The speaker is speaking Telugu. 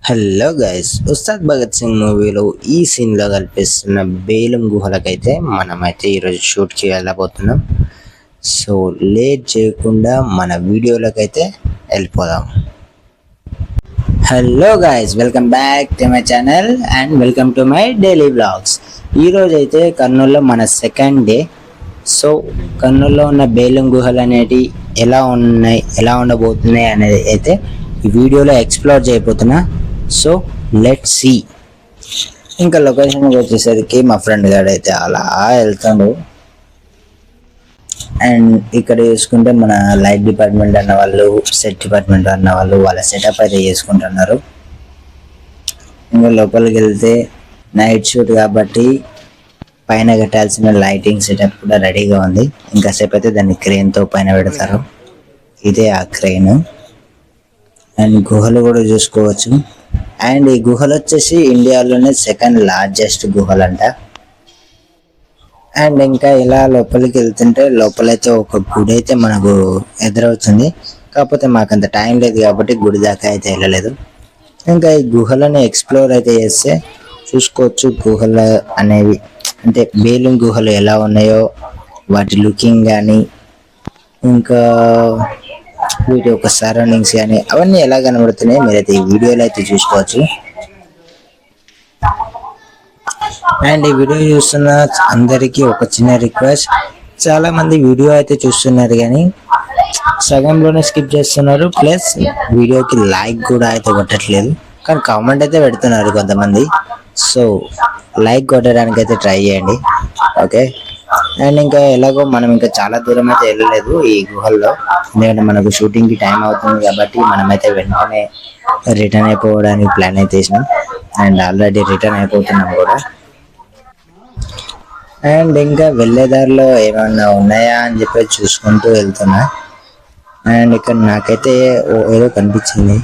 హలో గైస్, ఉస్తాద్ భగత్ సింగ్ మూవీలో ఈ సీన్లో కల్పిస్తున్న బేలం గుహలకైతే మనమైతే ఈరోజు షూట్కి వెళ్ళబోతున్నాం. సో లేట్ చేయకుండా మన వీడియోలోకైతే వెళ్ళిపోదాం. Hello guys, welcome back to my channel and welcome to my daily vlogs. ఈరోజు అయితే కర్నూలులో మన సెకండ్ డే. సో కర్నూలులో ఉన్న బేలం గుహలు అనేటివి ఎలా ఉండబోతున్నాయి అనేది అయితే ఈ వీడియోలో ఎక్స్ప్లోర్ చేయబోతున్నా. So let see. ఇంకా లొకేషన్కి వచ్చేసరికి మా ఫ్రెండ్ గారు అయితే అలా వెళ్తాడు. అండ్ ఇక్కడ చూసుకుంటే మన లైట్ డిపార్ట్మెంట్ అన్న వాళ్ళు, సెట్ డిపార్ట్మెంట్ అన్న వాళ్ళు వాళ్ళ సెటప్ అయితే చేసుకుంటున్నారు. ఇంకా లోపలికి వెళ్తే నైట్ షూట్ కాబట్టి పైన కట్టాల్సిన లైటింగ్ సెటప్ కూడా రెడీగా ఉంది. ఇంకాసేపు అయితే దాన్ని క్రెయిన్తో పైన పెడతారు. ఇదే ఆ క్రెయిన్. అండ్ గుహలు కూడా చూసుకోవచ్చు. అండ్ ఈ గుహలు వచ్చేసి ఇండియాలోనే సెకండ్ లార్జెస్ట్ గుహలు అంట. అండ్ ఇంకా ఇలా లోపలికి వెళ్తుంటే లోపలైతే ఒక గుడి అయితే మనకు ఎదురవుతుంది. కాకపోతే మాకంత టైం లేదు కాబట్టి గుడి దాకా అయితే వెళ్ళలేదు. ఇంకా ఈ గుహలను ఎక్స్ప్లోర్ అయితే చేస్తే చూసుకోవచ్చు. గుహలు అనేవి అంటే బేలుం గుహలు ఎలా ఉన్నాయో వాటి లుకింగ్ కానీ, ఇంకా వీటి యొక్క సరౌండింగ్స్ కానీ అవన్నీ ఎలా కనబడుతున్నాయి మీరైతే ఈ వీడియోలో అయితే చూసుకోవచ్చు. అండ్ ఈ వీడియో చూస్తున్న అందరికీ ఒక చిన్న రిక్వెస్ట్, చాలా మంది వీడియో అయితే చూస్తున్నారు కానీ సగంలోనే స్కిప్ చేస్తున్నారు, ప్లస్ వీడియోకి లైక్ కూడా అయితే కొట్టట్లేదు, కానీ కామెంట్ అయితే పెడుతున్నారు కొంతమంది. సో లైక్ కొట్టడానికి అయితే ట్రై చేయండి, ఓకే. అండ్ ఇంకా ఎలాగో మనం ఇంకా చాలా దూరం అయితే వెళ్ళలేదు ఈ గుహల్లో, ఎందుకంటే మనకు షూటింగ్కి టైం అవుతుంది కాబట్టి మనమైతే వెంటనే రిటర్న్ అయిపోవడానికి ప్లాన్ అయితే వేసినాం. అండ్ ఆల్రెడీ రిటర్న్ అయిపోతున్నాం కూడా. అండ్ ఇంకా వెళ్ళేదారిలో ఏమన్నా ఉన్నాయా అని చెప్పి చూసుకుంటూ వెళ్తున్నా. అండ్ ఇక్కడ నాకైతే ఏదో కనిపించింది.